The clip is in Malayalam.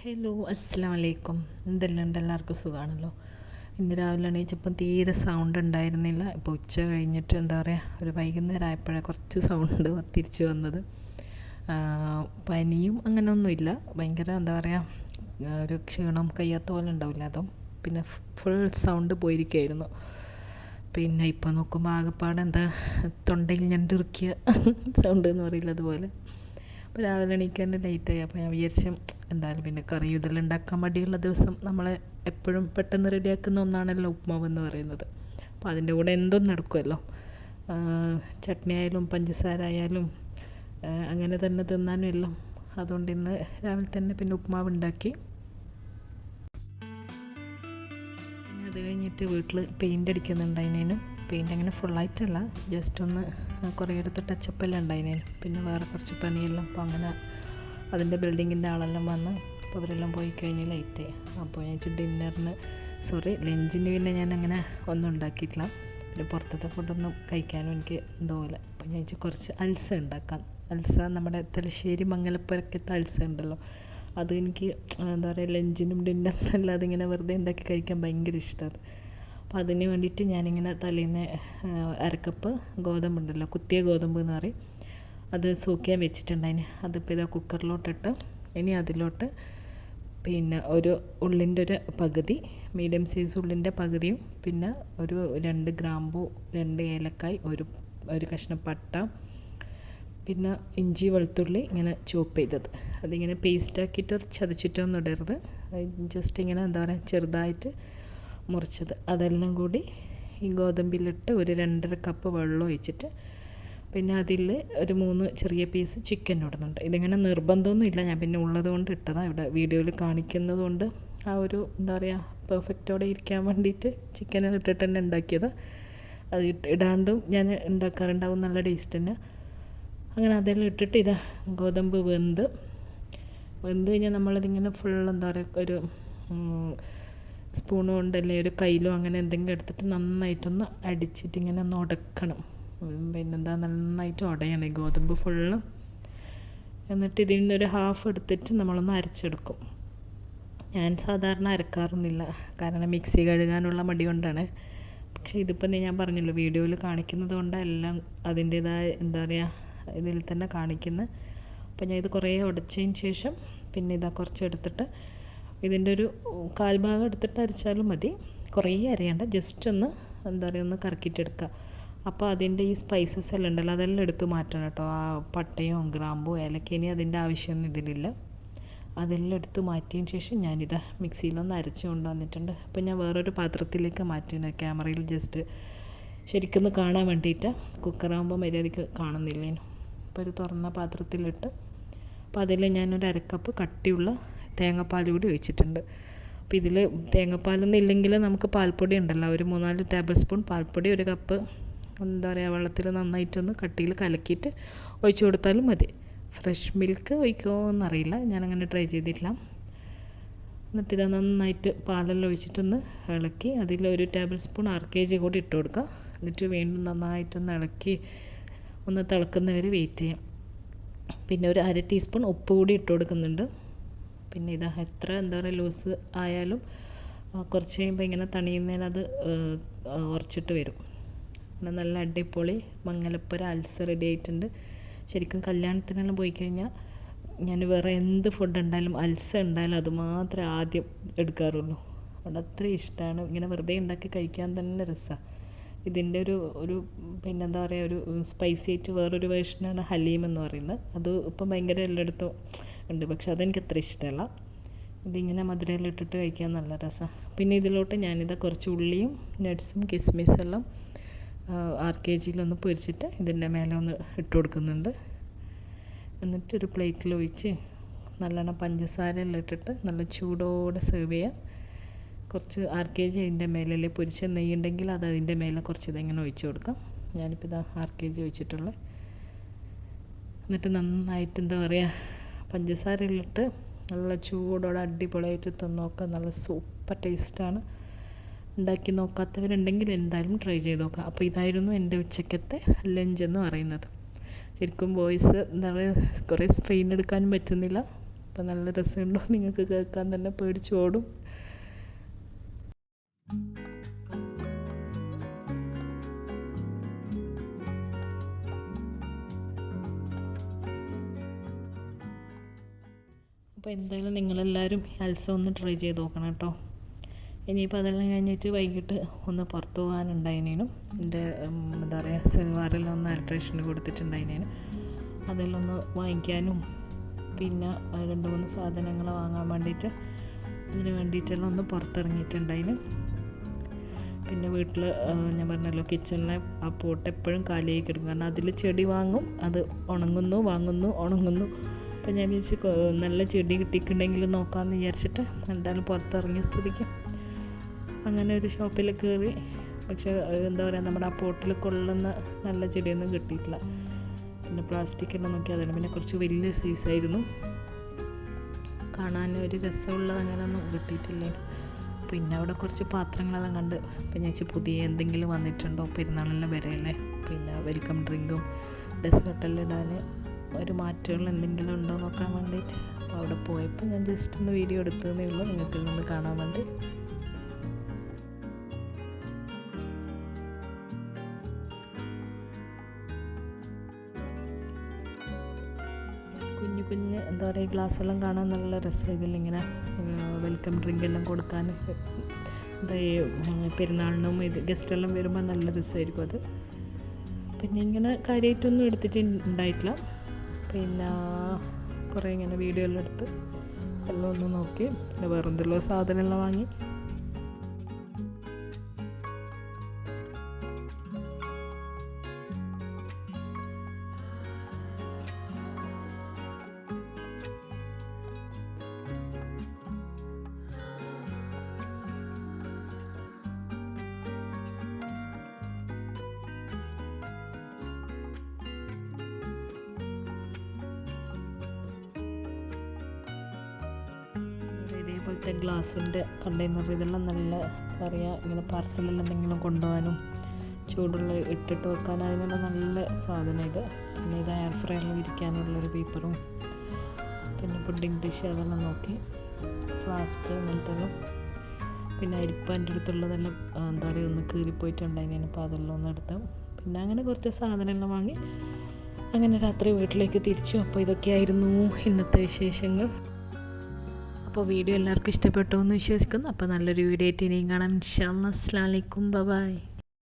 ഹലോ അസ്സലാമു അലൈക്കും. എന്തെല്ലാം ഉണ്ട്? എല്ലാവർക്കും സുഖമാണല്ലോ. ഇന്ന് രാവിലെ എണീച്ചപ്പം തീരെ സൗണ്ട് ഉണ്ടായിരുന്നില്ല. ഇപ്പോൾ ഉച്ച കഴിഞ്ഞിട്ട് എന്താ പറയുക, ഒരു വൈകുന്നേരം ആയപ്പോഴാണ് കുറച്ച് സൗണ്ട് തിരിച്ചു വന്നത്. പനിയും അങ്ങനെയൊന്നുമില്ല, ഭയങ്കര എന്താ പറയുക, ഒരു ക്ഷീണം കഴിയാത്ത പോലെ ഉണ്ടാവില്ല, അതും പിന്നെ ഫുൾ സൗണ്ട് പോയിരിക്കുകയായിരുന്നു. പിന്നെ ഇപ്പോൾ നോക്കുമ്പോൾ ആകെപ്പാടെ എന്താ തൊണ്ടയിൽ ഞണ്ടിറുക്കിയ സൗണ്ട് എന്ന് പറയില്ല, അതുപോലെ. അപ്പോൾ രാവിലെ എണീക്കാൻ ലേറ്റായി. അപ്പോൾ ഞാൻ വിചാരിച്ചു എന്തായാലും പിന്നെ കറിയും ഇതെല്ലാം ഉണ്ടാക്കാൻ മടിയുള്ള ദിവസം നമ്മളെ എപ്പോഴും പെട്ടെന്ന് റെഡിയാക്കുന്ന ഒന്നാണല്ലോ ഉപ്മാവ് എന്ന് പറയുന്നത്. അപ്പോൾ അതിൻ്റെ കൂടെ എന്തും നടക്കുമല്ലോ, ചട്നി ആയാലും പഞ്ചസാര ആയാലും അങ്ങനെ തന്നെ തിന്നാനും എല്ലാം. അതുകൊണ്ട് ഇന്ന് രാവിലെ തന്നെ പിന്നെ ഉപ്മാവ് ഉണ്ടാക്കി. പിന്നെ അത് കഴിഞ്ഞിട്ട് വീട്ടിൽ പെയിൻ്റ് അടിക്കുന്നുണ്ടായിനേനും. പെയിൻ്റ് അങ്ങനെ ഫുള്ളായിട്ടല്ല, ജസ്റ്റ് ഒന്ന് കുറേ എടുത്ത് ടച്ചപ്പെല്ലാം ഉണ്ടായിനേനും. പിന്നെ വേറെ കുറച്ച് പണിയെല്ലാം, അപ്പോൾ അങ്ങനെ അതിൻ്റെ ബിൽഡിങ്ങിൻ്റെ ആളെല്ലാം വന്ന് അപ്പോൾ അവരെല്ലാം പോയി കഴിഞ്ഞ് ലൈറ്റായി. അപ്പോൾ ഞാൻ ലഞ്ചിന് പിന്നെ ഞാൻ അങ്ങനെ ഒന്നും ഉണ്ടാക്കിയിട്ടില്ല. പിന്നെ പുറത്തത്തെ ഫുഡൊന്നും കഴിക്കാനും എനിക്ക് എന്തോ പോലെ. അപ്പോൾ ഞാൻ കുറച്ച് അൽസ ഉണ്ടാക്കാം. അൽസ നമ്മുടെ തലശ്ശേരി മംഗലപ്പുരക്കത്തെ അൽസ ഉണ്ടല്ലോ, അത് എനിക്ക് എന്താ പറയുക, ലഞ്ചിനും ഡിന്നറിനും അല്ലാതെ ഇങ്ങനെ വെറുതെ ഉണ്ടാക്കി കഴിക്കാൻ ഭയങ്കര ഇഷ്ടമാണ്. അപ്പോൾ അതിന് വേണ്ടിയിട്ട് ഞാനിങ്ങനെ തലേന്ന് അരക്കപ്പ് ഗോതമ്പുണ്ടല്ലോ, കുത്തിയ ഗോതമ്പ് എന്ന് പറയും, അത് സൂക്കിയാൻ വെച്ചിട്ടുണ്ടായിന്. അതിപ്പോൾ ഇതാ കുക്കറിലോട്ടിട്ട് ഇനി അതിലോട്ട് പിന്നെ ഒരു ഉള്ളിൻ്റെ ഒരു പകുതി, മീഡിയം സൈസ് ഉള്ളിൻ്റെ പകുതിയും, പിന്നെ ഒരു 2 ഗ്രാമ്പൂ, 2 ഏലക്കായ്, ഒരു കഷ്ണം പട്ട, പിന്നെ ഇഞ്ചി വെളുത്തുള്ളി ഇങ്ങനെ ചോപ്പ് ചെയ്തത്, അതിങ്ങനെ പേസ്റ്റാക്കിയിട്ട് ചതച്ചിട്ടൊന്നും ഇടരുത്, ജസ്റ്റ് ഇങ്ങനെ എന്താ പറയുക ചെറുതായിട്ട് മുറിച്ചത്, അതെല്ലാം കൂടി ഈ ഗോതമ്പിലിട്ട് ഒരു 2.5 കപ്പ് വെള്ളം ഒഴിച്ചിട്ട്, പിന്നെ അതിൽ ഒരു 3 ചെറിയ പീസ് ചിക്കൻ ഇടുന്നുണ്ട്. ഇതിങ്ങനെ നിർബന്ധമൊന്നും ഇല്ല, ഞാൻ പിന്നെ ഉള്ളത് കൊണ്ട് ഇട്ടതാണ്. ഇവിടെ വീഡിയോയിൽ കാണിക്കുന്നത് കൊണ്ട് ആ ഒരു എന്താ പറയുക പെർഫെക്റ്റോടെ ഇരിക്കാൻ വേണ്ടിയിട്ട് ചിക്കനെല്ലാം ഇട്ടിട്ട് തന്നെ ഉണ്ടാക്കിയത്. അത് ഇടാണ്ടും ഞാൻ ഉണ്ടാക്കാറുണ്ടാവും, നല്ല ടേസ്റ്റ് തന്നെ. അങ്ങനെ അതെല്ലാം ഇട്ടിട്ട് ഇതാ ഗോതമ്പ് വെന്ത് കഴിഞ്ഞാൽ നമ്മളതിങ്ങനെ ഫുൾ എന്താ പറയുക ഒരു സ്പൂൺ കൊണ്ടല്ലേ ഒരു കയ്യിലോ അങ്ങനെ എന്തെങ്കിലും എടുത്തിട്ട് നന്നായിട്ടൊന്ന് അടിച്ചിട്ട് ഇങ്ങനെ ഒന്ന് ഉടക്കണം. പിന്നെന്താ നന്നായിട്ട് ഉടയണം ഈ ഗോതമ്പ് ഫുള്ള്. എന്നിട്ട് ഇതിൽ നിന്നൊരു ഹാഫ് എടുത്തിട്ട് നമ്മളൊന്ന് അരച്ചെടുക്കും. ഞാൻ സാധാരണ അരക്കാറൊന്നുമില്ല, കാരണം മിക്സി കഴുകാനുള്ള മടി കൊണ്ടാണ്. പക്ഷേ ഇതിപ്പോൾ ഞാൻ പറഞ്ഞല്ലോ, വീഡിയോയിൽ കാണിക്കുന്നത് കൊണ്ട് എല്ലാം അതിൻ്റേതായ എന്താ പറയുക ഇതിൽ തന്നെ കാണിക്കുന്നത്. അപ്പോൾ ഞാൻ ഇത് കുറേ ഉടച്ചതിന് ശേഷം പിന്നെ ഇതാ കുറച്ച് എടുത്തിട്ട് ഇതിൻ്റെ ഒരു 1/4 ഭാഗം എടുത്തിട്ട് അരച്ചാലും മതി, കുറേ അരയണ്ട, ജസ്റ്റ് ഒന്ന് എന്താ പറയുക ഒന്ന് കറക്കിയിട്ടെടുക്കുക. അപ്പോൾ അതിൻ്റെ ഈ സ്പൈസസ് എല്ലാം ഉണ്ടല്ലോ അതെല്ലാം എടുത്ത് മാറ്റണം കേട്ടോ. ആ പട്ടയും ഗ്രാമ്പൂ ഏലക്ക ഇനി അതിൻ്റെ ആവശ്യമൊന്നും ഇതിലില്ല. അതെല്ലാം എടുത്ത് മാറ്റിയതിന് ശേഷം ഞാനിതാ മിക്സിയിലൊന്ന് അരച്ച് കൊണ്ടുവന്നിട്ടുണ്ട്. അപ്പോൾ ഞാൻ വേറൊരു പാത്രത്തിലേക്ക് മാറ്റുന്നത്, ക്യാമറയിൽ ജസ്റ്റ് ശരിക്കൊന്ന് കാണാൻ വേണ്ടിയിട്ട്. കുക്കറാകുമ്പോൾ മര്യാദയ്ക്ക് കാണുന്നില്ലേനു. അപ്പോൾ ഒരു തുറന്ന പാത്രത്തിലിട്ട്, അപ്പോൾ അതിൽ ഞാനൊരു 1/2 കപ്പ് കട്ടിയുള്ള തേങ്ങാപ്പാൽ കൂടി ഒഴിച്ചിട്ടുണ്ട്. അപ്പോൾ ഇതിൽ തേങ്ങാപ്പാലൊന്നും ഇല്ലെങ്കിൽ നമുക്ക് പാൽപ്പൊടി ഉണ്ടല്ലോ, ഒരു 3-4 ടേബിൾ സ്പൂൺ പാൽപ്പൊടി, 1 കപ്പ് എന്താ പറയുക വെള്ളത്തിൽ നന്നായിട്ടൊന്ന് കട്ടിയിൽ കലക്കിയിട്ട് ഒഴിച്ചു കൊടുത്താലും മതി. ഫ്രഷ് മിൽക്ക് ഒഴിക്കുമോ എന്നറിയില്ല, ഞാനങ്ങനെ ട്രൈ ചെയ്തിട്ടില്ല. എന്നിട്ടിത് നന്നായിട്ട് പാലെല്ലാം ഒഴിച്ചിട്ടൊന്ന് ഇളക്കി അതിൽ 1 ടേബിൾ സ്പൂൺ RKG കൂടി ഇട്ട് കൊടുക്കുക. എന്നിട്ട് വീണ്ടും നന്നായിട്ടൊന്ന് ഇളക്കി ഒന്ന് തിളക്കുന്നവരെ വെയിറ്റ് ചെയ്യാം. പിന്നെ ഒരു 1/2 ടീസ്പൂൺ ഉപ്പ് കൂടി ഇട്ട് കൊടുക്കുന്നുണ്ട്. പിന്നെ ഇതാ എത്ര എന്താ പറയുക ലൂസ് ആയാലും കുറച്ച് കഴിയുമ്പോൾ ഇങ്ങനെ തണിയുന്നതിന് അത് ഉറച്ചിട്ട് വരും. പിന്നെ നല്ല അടിപൊളി മംഗലപ്പുര അൽസ റെഡി ആയിട്ടുണ്ട്. ശരിക്കും കല്യാണത്തിനെല്ലാം പോയി കഴിഞ്ഞാൽ ഞാൻ വേറെ എന്ത് ഫുഡ് ഉണ്ടായാലും അൽസ ഉണ്ടായാലും അത് മാത്രമേ ആദ്യം എടുക്കാറുള്ളൂ. അവിടെ അത്രയും ഇഷ്ടമാണ്, ഇങ്ങനെ വെറുതെ ഉണ്ടാക്കി കഴിക്കാൻ തന്നെ രസമാണ്. ഇതിൻ്റെ ഒരു പിന്നെന്താ പറയുക ഒരു സ്പൈസി ആയിട്ട് വേറൊരു വേർഷനാണ് ഹലീം എന്ന് പറയുന്നത്. അത് ഇപ്പം ഭയങ്കര എല്ലായിടത്തും ഉണ്ട്, പക്ഷെ അതെനിക്ക് അത്ര ഇഷ്ടമല്ല. ഇതിങ്ങനെ മധുരമെല്ലാം ഇട്ടിട്ട് കഴിക്കാൻ നല്ല രസമാണ്. പിന്നെ ഇതിലോട്ട് ഞാനിതാ കുറച്ച് ഉള്ളിയും നട്ട്സും കിസ്മിസെല്ലാം RKGയിലൊന്ന് പൊരിച്ചിട്ട് ഇതിൻ്റെ മേലെ ഒന്ന് ഇട്ട് കൊടുക്കുന്നുണ്ട്. എന്നിട്ടൊരു പ്ലേറ്റിൽ ഒഴിച്ച് നല്ലോണം പഞ്ചസാരയെല്ലാം ഇട്ടിട്ട് നല്ല ചൂടോടെ സെർവ് ചെയ്യാം. കുറച്ച് RKG അതിൻ്റെ മേലെ പൊരിച്ച നെയ്യ് ഉണ്ടെങ്കിൽ അത് അതിൻ്റെ മേലെ കുറച്ച് ഇതിങ്ങനെ ഒഴിച്ച് കൊടുക്കാം. ഞാനിപ്പോൾ ഇതാ RKG ഒഴിച്ചിട്ടുള്ളത്. എന്നിട്ട് നന്നായിട്ട് എന്താ പറയുക പഞ്ചസാരയിലിട്ട് നല്ല ചൂടോടെ അടിപൊളിയായിട്ട് തിന്നോക്കാം, നല്ല സൂപ്പർ ടേസ്റ്റാണ്. ഉണ്ടാക്കി നോക്കാത്തവരുണ്ടെങ്കിൽ എന്തായാലും ട്രൈ ചെയ്ത് നോക്കാം. അപ്പോൾ ഇതായിരുന്നു എൻ്റെ ഉച്ചക്കത്തെ ലഞ്ച് എന്ന് പറയുന്നത്. ശരിക്കും വോയിസ് എന്താ പറയുക കുറേ സ്ട്രെയിൻ എടുക്കാനും പറ്റുന്നില്ല, അപ്പോൾ നല്ല രസമുണ്ടോ നിങ്ങൾക്ക് കേൾക്കാൻ തന്നെ പേടിച്ചോടും. അപ്പോൾ എന്തായാലും നിങ്ങളെല്ലാവരും അൽസ ഒന്ന് ട്രൈ ചെയ്ത് നോക്കണം കേട്ടോ. ഇനിയിപ്പോൾ അതെല്ലാം കഴിഞ്ഞിട്ട് വൈകിട്ട് ഒന്ന് പുറത്ത് പോകാനുണ്ടായിനേനും എൻ്റെ എന്താ പറയുക സിൽവാറിലെല്ലാം ഒന്ന് ആൾട്രേഷന് കൊടുത്തിട്ടുണ്ടായിനേനും അതെല്ലാം ഒന്ന് വാങ്ങിക്കാനും പിന്നെ 2-3 സാധനങ്ങൾ വാങ്ങാൻ വേണ്ടിയിട്ട് അതിന് വേണ്ടിയിട്ടെല്ലാം ഒന്ന് പുറത്തിറങ്ങിയിട്ടുണ്ടായിന്. പിന്നെ വീട്ടിൽ ഞാൻ പറഞ്ഞല്ലോ കിച്ചണിലെ ആ പോട്ട് എപ്പോഴും കാലിയായി കിടക്കും. കാരണം അതിൽ ചെടി വാങ്ങും, അത് ഉണങ്ങുന്നു, വാങ്ങുന്നു, ഉണങ്ങുന്നു. അപ്പോൾ ഞാൻ വിചാരിച്ച് നല്ല ചെടി കിട്ടിയിട്ടുണ്ടെങ്കിൽ നോക്കാമെന്ന് വിചാരിച്ചിട്ട് എന്തായാലും പുറത്തിറങ്ങിയ സ്ഥിതിക്ക് അങ്ങനെ ഒരു ഷോപ്പിൽ കയറി. പക്ഷേ എന്താ പറയുക, നമ്മുടെ ആ പോട്ടിൽ കൊള്ളുന്ന നല്ല ചെടിയൊന്നും കിട്ടിയിട്ടില്ല. പിന്നെ പ്ലാസ്റ്റിക്കെല്ലാം നോക്കി അതിന് പിന്നെ കുറച്ച് വലിയ സൈസായിരുന്നു, കാണാൻ ഒരു രസമുള്ളത് അങ്ങനെയൊന്നും കിട്ടിയിട്ടില്ല. പിന്നെ അവിടെ കുറച്ച് പാത്രങ്ങളെല്ലാം കണ്ട് പിന്നെ ഞാൻ പുതിയ എന്തെങ്കിലും വന്നിട്ടുണ്ടോ, പെരുന്നാളെല്ലാം വരെയല്ലേ, പിന്നെ വെൽക്കം ഡ്രിങ്കും ഡെസേർട്ടെല്ലാം ഇടാൻ ഒരു മാറ്റങ്ങൾ എന്തെങ്കിലും ഉണ്ടോ നോക്കാൻ വേണ്ടിയിട്ട് അപ്പോൾ അവിടെ പോയപ്പോൾ ഞാൻ ജസ്റ്റ് ഒന്ന് വീഡിയോ എടുത്തതേ ഉള്ളൂ നിങ്ങൾക്ക് നിന്ന് കാണാൻ വേണ്ടി. കുഞ്ഞു കുഞ്ഞ് എന്താ പറയുക ഗ്ലാസ്സെല്ലാം കാണാൻ നല്ല രസം. ഇതിലിങ്ങനെ വെൽക്കം ഡ്രിങ്ക് എല്ലാം കൊടുക്കാൻ എന്താ പെരുന്നാളിനും ഇത് ഗസ്റ്റെല്ലാം വരുമ്പോൾ നല്ല രസമായിരിക്കും അത്. പിന്നെ ഇങ്ങനെ കാര്യമായിട്ടൊന്നും എടുത്തിട്ടുണ്ടായിട്ടില്ല. പിന്നെ കുറേ ഇങ്ങനെ വീഡിയോ എല്ലാം എടുത്ത് എല്ലാം ഒന്ന് നോക്കി പിന്നെ വേറെന്തെല്ലോ സാധനമെല്ലാം വാങ്ങി. ഇതേപോലത്തെ ഗ്ലാസിൻ്റെ കണ്ടെയ്നർ ഇതെല്ലാം നല്ല പറയുക ഇങ്ങനെ പാർസലെല്ലാം എന്തെങ്കിലും കൊണ്ടുപോകാനും ചൂടുള്ള ഇട്ടിട്ട് വെക്കാനും അതിനുള്ള നല്ല സാധനം ഇത്. പിന്നെ ഇത് എയർ ഫ്രയറിൽ ഇരിക്കാനുള്ളൊരു പേപ്പറും പിന്നെ പുഡിംഗ് ഡിഷ് അതെല്ലാം നോക്കി, ഫ്ലാസ്ക് അങ്ങനത്തെല്ലാം. പിന്നെ അരിപ്പം എൻ്റെ അടുത്തുള്ളതെല്ലാം എന്താ പറയുക ഒന്ന് കീറിപ്പോയിട്ടുണ്ടായിരുന്നു, അപ്പോൾ അതെല്ലാം ഒന്ന് എടുത്തു. പിന്നെ അങ്ങനെ കുറച്ച് സാധനമെല്ലാം വാങ്ങി അങ്ങനെ രാത്രി വീട്ടിലേക്ക് തിരിച്ചു. അപ്പോൾ ഇതൊക്കെയായിരുന്നു ഇന്നത്തെ വിശേഷങ്ങൾ. അപ്പോൾ വീഡിയോ എല്ലാവർക്കും ഇഷ്ടപ്പെട്ടു എന്ന് വിശ്വസിക്കുന്നു. അപ്പോൾ നല്ലൊരു വീഡിയോ ആയിട്ട് ഇനിയും കാണാം. ഇൻഷാ അല്ലാഹ്. അസ്സലാമു അലൈക്കും. ബൈ.